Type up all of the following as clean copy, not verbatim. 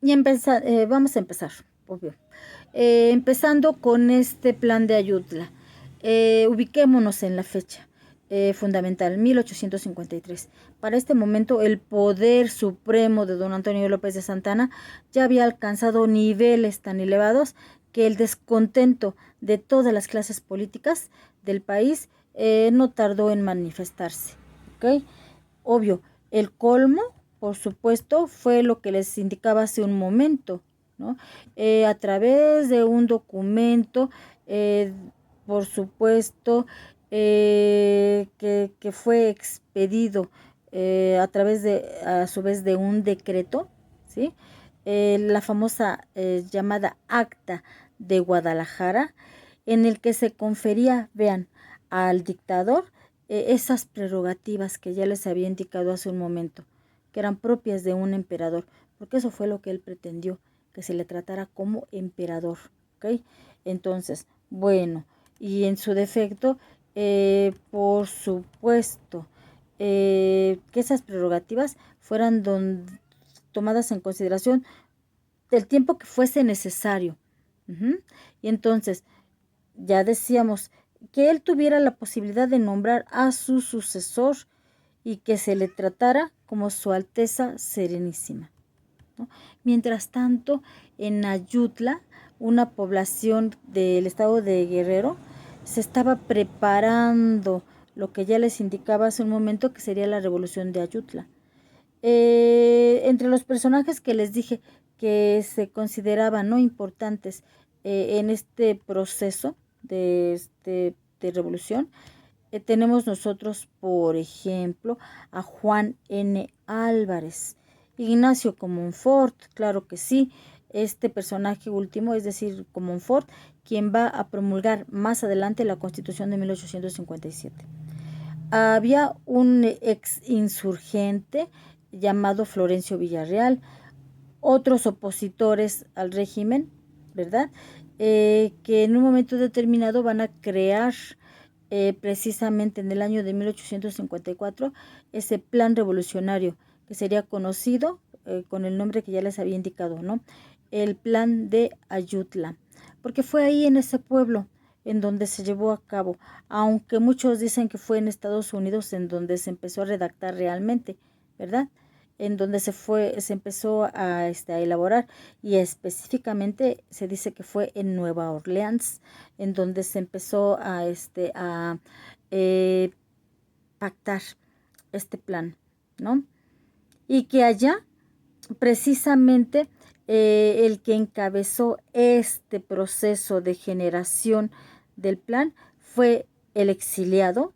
Vamos a empezar, obvio. Empezando con este plan de Ayutla. Ubiquémonos en la fecha fundamental, 1853. Para este momento, el poder supremo de don Antonio López de Santana ya había alcanzado niveles tan elevados que el descontento de todas las clases políticas del país no tardó en manifestarse. ¿Okay? Obvio, el colmo, por supuesto, fue lo que les indicaba hace un momento, ¿no? A través de un documento, eh, por supuesto, que fue expedido a través de, a su vez, de un decreto, ¿sí? La famosa llamada Acta de Guadalajara, en el que se confería, vean, al dictador esas prerrogativas que ya les había indicado hace un momento, que eran propias de un emperador, porque eso fue lo que él pretendió, que se le tratara como emperador, ¿ok? Entonces, bueno, y en su defecto, por supuesto, que esas prerrogativas fueran tomadas en consideración del tiempo que fuese necesario. Y entonces, ya decíamos, que él tuviera la posibilidad de nombrar a su sucesor y que se le tratara como Su Alteza Serenísima, ¿no? Mientras tanto, en Ayutla, una población del estado de Guerrero, se estaba preparando lo que ya les indicaba hace un momento que sería la revolución de Ayutla. Entre los personajes que les dije que se consideraban no importantes en este proceso de revolución, tenemos nosotros, por ejemplo, a Juan N. Álvarez, Ignacio Comonfort, claro que sí, este personaje último, es decir, Comonfort, quien va a promulgar más adelante la Constitución de 1857. Había un ex insurgente llamado Florencio Villarreal, otros opositores al régimen, ¿verdad? Que en un momento determinado van a crear precisamente en el año de 1854 ese plan revolucionario que sería conocido con el nombre que ya les había indicado, ¿no? El plan de Ayutla, porque fue ahí en ese pueblo en donde se llevó a cabo, aunque muchos dicen que fue en Estados Unidos en donde se empezó a redactar realmente, ¿verdad? En donde se empezó a elaborar, y específicamente se dice que fue en Nueva Orleans, en donde se empezó a eh, pactar este plan, ¿no? Y que allá, precisamente, el que encabezó este proceso de generación del plan fue el exiliado,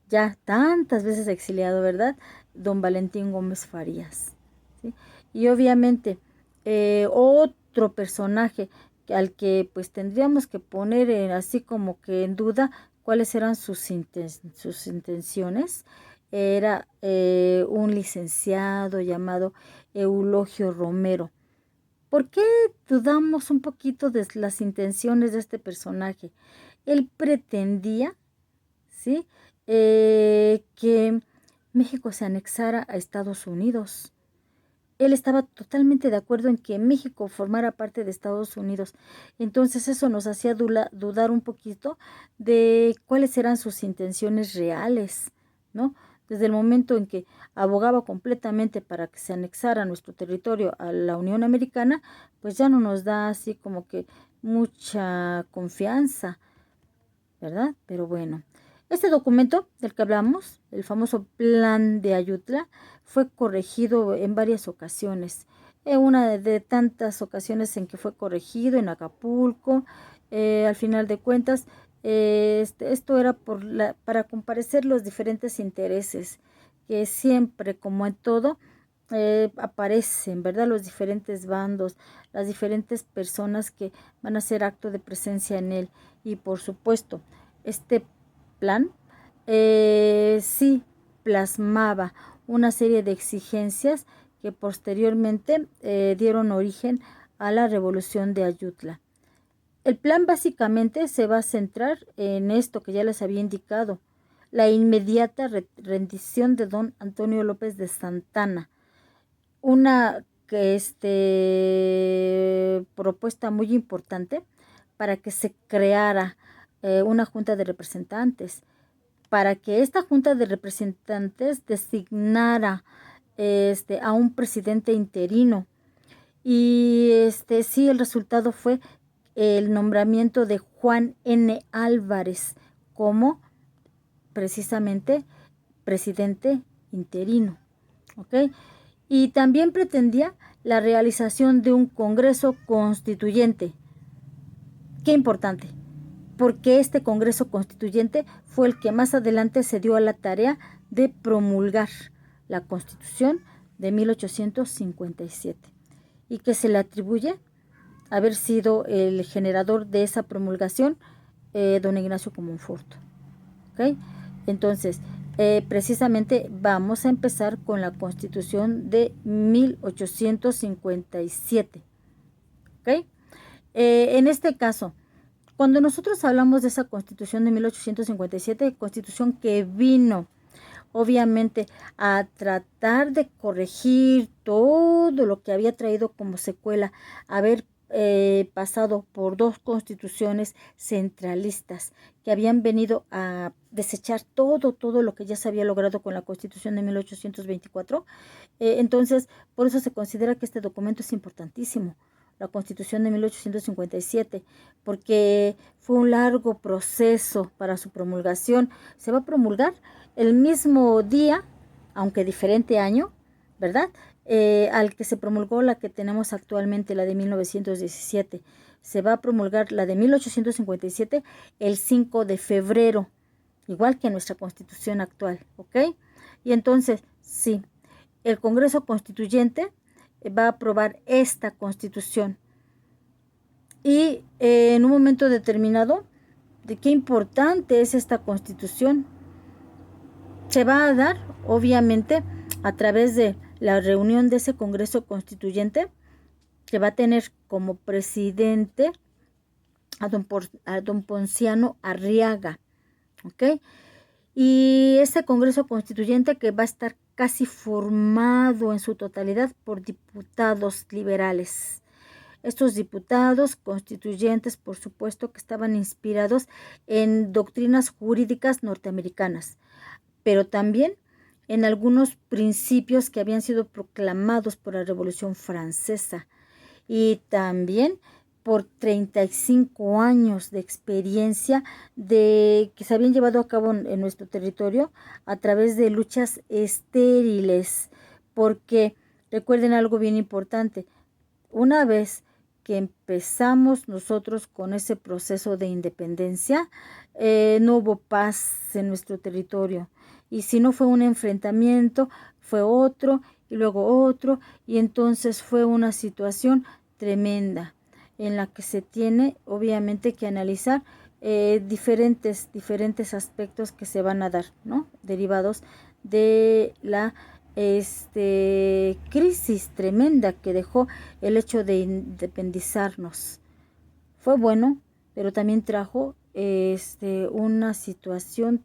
ya tantas veces exiliado, ¿verdad? Don Valentín Gómez Farías, ¿sí? Y obviamente, otro personaje al que pues tendríamos que poner así como que en duda cuáles eran sus intenciones, era un licenciado llamado Eulogio Romero. ¿Por qué dudamos un poquito de las intenciones de este personaje? Él pretendía, ¿sí? Que México se anexara a Estados Unidos. Él estaba totalmente de acuerdo en que México formara parte de Estados Unidos. Entonces eso nos hacía dudar un poquito de cuáles eran sus intenciones reales, ¿no? Desde el momento en que abogaba completamente para que se anexara nuestro territorio a la Unión Americana, pues ya no nos da así como que mucha confianza, ¿verdad? Pero bueno, este documento del que hablamos, el famoso Plan de Ayutla, fue corregido en varias ocasiones. En una de tantas ocasiones en que fue corregido en Acapulco, al final de cuentas, esto era para comparecer los diferentes intereses que siempre, como en todo, aparecen, ¿verdad? Los diferentes bandos, las diferentes personas que van a hacer acto de presencia en él. Y por supuesto, este plan sí plasmaba una serie de exigencias que posteriormente dieron origen a la revolución de Ayutla. El plan básicamente se va a centrar en esto que ya les había indicado, la inmediata rendición de don Antonio López de Santana, una propuesta muy importante para que se creara una junta de representantes, para que esta junta de representantes designara a un presidente interino. Y sí, el resultado fue el nombramiento de Juan N. Álvarez como precisamente presidente interino, ¿ok? Y también pretendía la realización de un Congreso Constituyente. Qué importante, porque este Congreso Constituyente fue el que más adelante se dio a la tarea de promulgar la Constitución de 1857 y que se le atribuye haber sido el generador de esa promulgación, don Ignacio Comonfort. ¿Okay? Entonces, precisamente vamos a empezar con la Constitución de 1857. ¿Okay? En este caso, cuando nosotros hablamos de esa Constitución de 1857, Constitución que vino obviamente a tratar de corregir todo lo que había traído como secuela haber pasado por dos constituciones centralistas que habían venido a desechar todo lo que ya se había logrado con la Constitución de 1824. Entonces, por eso se considera que este documento es importantísimo, la Constitución de 1857, porque fue un largo proceso para su promulgación. Se va a promulgar el mismo día, aunque diferente año, ¿verdad? Al que se promulgó la que tenemos actualmente, la de 1917. Se va a promulgar la de 1857 el 5 de febrero, igual que nuestra Constitución actual, ¿ok? Y entonces, sí, el Congreso Constituyente va a aprobar esta Constitución. Y en un momento determinado, de qué importante es esta Constitución, se va a dar, obviamente, a través de la reunión de ese Congreso Constituyente, que va a tener como presidente a don Ponciano Arriaga, ¿ok? Y ese Congreso Constituyente que va a estar casi formado en su totalidad por diputados liberales. Estos diputados constituyentes, por supuesto, que estaban inspirados en doctrinas jurídicas norteamericanas, pero también en algunos principios que habían sido proclamados por la Revolución Francesa y también por 35 años de experiencia que se habían llevado a cabo en nuestro territorio a través de luchas estériles, porque recuerden algo bien importante, una vez que empezamos nosotros con ese proceso de independencia, no hubo paz en nuestro territorio. Y si no fue un enfrentamiento, fue otro y luego otro. Y entonces fue una situación tremenda en la que se tiene obviamente que analizar diferentes aspectos que se van a dar, ¿no? Derivados de la crisis tremenda que dejó el hecho de independizarnos. Fue bueno, pero también trajo una situación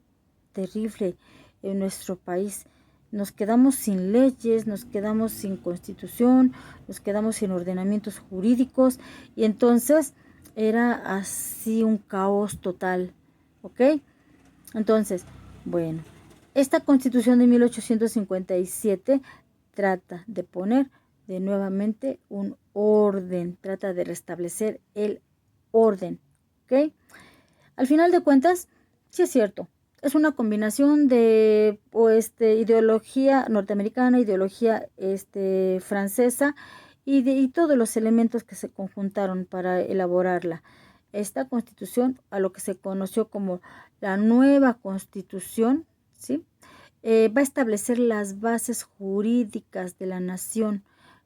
terrible en nuestro país. Nos quedamos sin leyes, nos quedamos sin constitución, nos quedamos sin ordenamientos jurídicos y entonces era así un caos total, ¿ok? Entonces, bueno, esta Constitución de 1857 trata de poner de nuevamente un orden, trata de restablecer el orden, ¿ok? Al final de cuentas, sí es cierto, es una combinación de ideología norteamericana, ideología francesa y todos los elementos que se conjuntaron para elaborarla. Esta Constitución, a lo que se conoció como la nueva Constitución, ¿sí? Va a establecer las bases jurídicas de la nación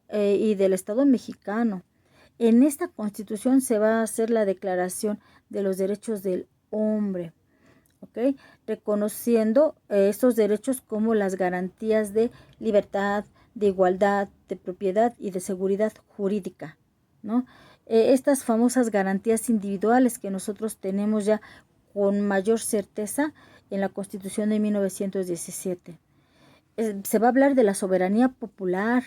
y del Estado mexicano. En esta Constitución se va a hacer la Declaración de los Derechos del Hombre, ¿ok? Reconociendo estos derechos como las garantías de libertad, de igualdad, de propiedad y de seguridad jurídica, ¿no? Estas famosas garantías individuales que nosotros tenemos ya con mayor certeza en la Constitución de 1917. Se va a hablar de la soberanía popular,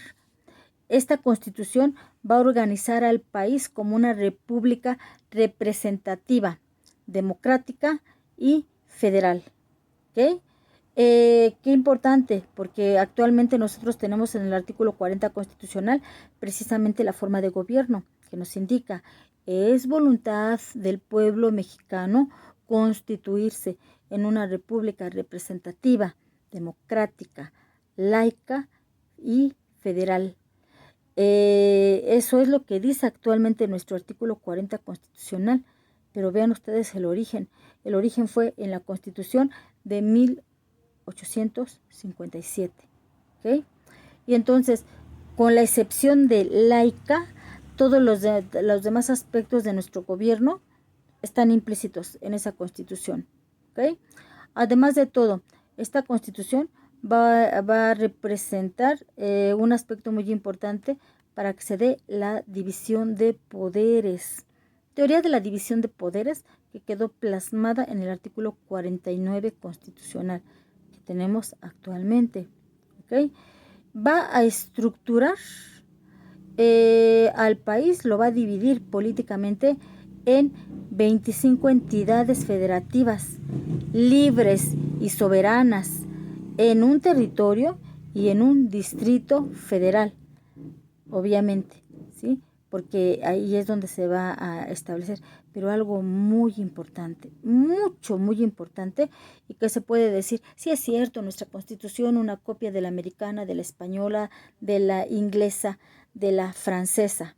Esta constitución va a organizar al país como una república representativa, democrática y federal. ¿Ok? Qué importante, porque actualmente nosotros tenemos en el artículo 40 constitucional precisamente la forma de gobierno que nos indica, es voluntad del pueblo mexicano constituirse en una república representativa, democrática, laica y federal. Eso es lo que dice actualmente nuestro artículo 40 constitucional, pero vean ustedes el origen. El origen fue en la Constitución de 1857. ¿Okay? Y entonces, con la excepción de laica, todos los demás aspectos de nuestro gobierno están implícitos en esa Constitución. ¿Okay? Además de todo, esta Constitución va a representar un aspecto muy importante para que se dé la división de poderes. Teoría de la división de poderes que quedó plasmada en el artículo 49 constitucional que tenemos actualmente. ¿Okay? Va a estructurar al país, lo va a dividir políticamente en 25 entidades federativas libres y soberanas en un territorio y en un distrito federal, obviamente, ¿sí? Porque ahí es donde se va a establecer, pero algo muy importante, muy importante, y que se puede decir, sí es cierto, nuestra Constitución, una copia de la americana, de la española, de la inglesa, de la francesa,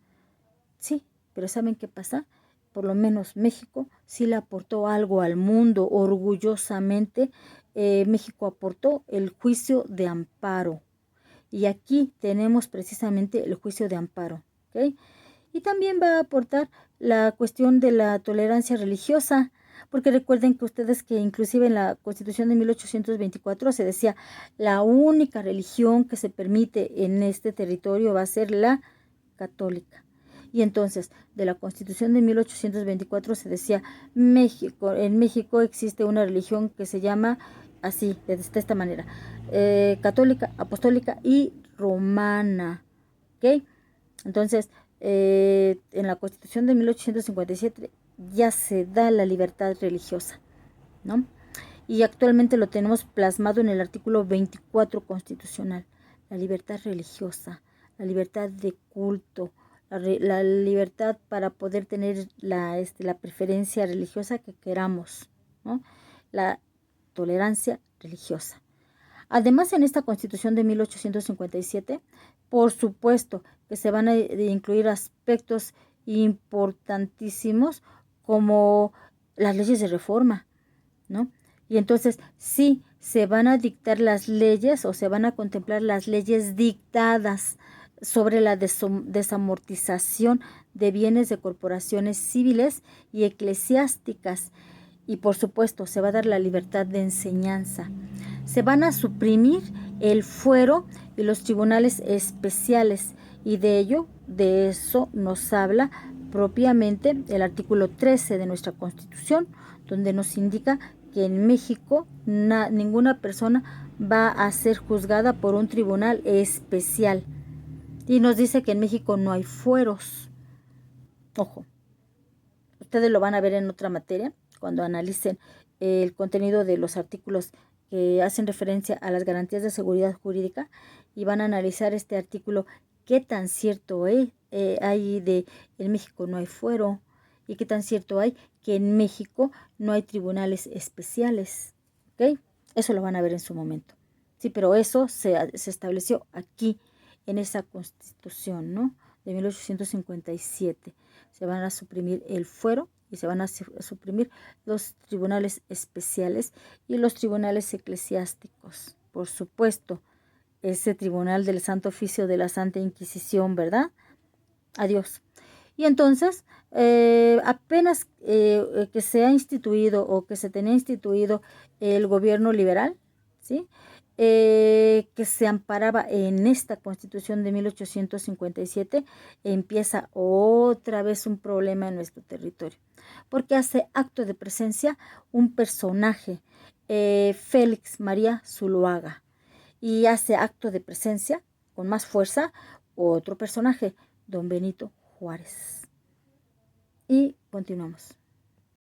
sí, pero ¿saben qué pasa? Por lo menos México sí le aportó algo al mundo, orgullosamente. México aportó el juicio de amparo. Y aquí tenemos precisamente el juicio de amparo. ¿Okay? Y también va a aportar la cuestión de la tolerancia religiosa, porque recuerden que ustedes que inclusive en la Constitución de 1824 se decía la única religión que se permite en este territorio va a ser la católica. Y entonces, de la Constitución de 1824 se decía, en México existe una religión que se llama así, de esta manera, católica, apostólica y romana. ¿Ok? Entonces, en la Constitución de 1857 ya se da la libertad religiosa, ¿no? Y actualmente lo tenemos plasmado en el artículo 24 constitucional, la libertad religiosa, la libertad de culto, la libertad para poder tener la preferencia religiosa que queramos, ¿no? La tolerancia religiosa. Además, en esta Constitución de 1857, por supuesto que se van a incluir aspectos importantísimos como las leyes de reforma, ¿no? Y entonces sí, se van a dictar las leyes o se van a contemplar las leyes dictadas sobre la desamortización de bienes de corporaciones civiles y eclesiásticas. Y por supuesto, se va a dar la libertad de enseñanza. Se van a suprimir el fuero y los tribunales especiales. Y de eso nos habla propiamente el artículo 13 de nuestra Constitución, donde nos indica que en México ninguna persona va a ser juzgada por un tribunal especial. Y nos dice que en México no hay fueros. Ojo, ustedes lo van a ver en otra materia, cuando analicen el contenido de los artículos que hacen referencia a las garantías de seguridad jurídica y van a analizar este artículo, qué tan cierto hay de en México no hay fuero y qué tan cierto hay que en México no hay tribunales especiales. ¿Ok? Eso lo van a ver en su momento. Sí, pero eso se estableció aquí, en esa Constitución, ¿no? De 1857. Se van a suprimir el fuero y se van a suprimir los tribunales especiales y los tribunales eclesiásticos. Por supuesto, ese tribunal del Santo Oficio de la Santa Inquisición, ¿verdad? Adiós. Y entonces, apenas que se ha instituido o que se tenía instituido el gobierno liberal, ¿sí? Que se amparaba en esta Constitución de 1857, empieza otra vez un problema en nuestro territorio, porque hace acto de presencia un personaje, Félix María Zuloaga, y hace acto de presencia con más fuerza otro personaje, don Benito Juárez. Y continuamos.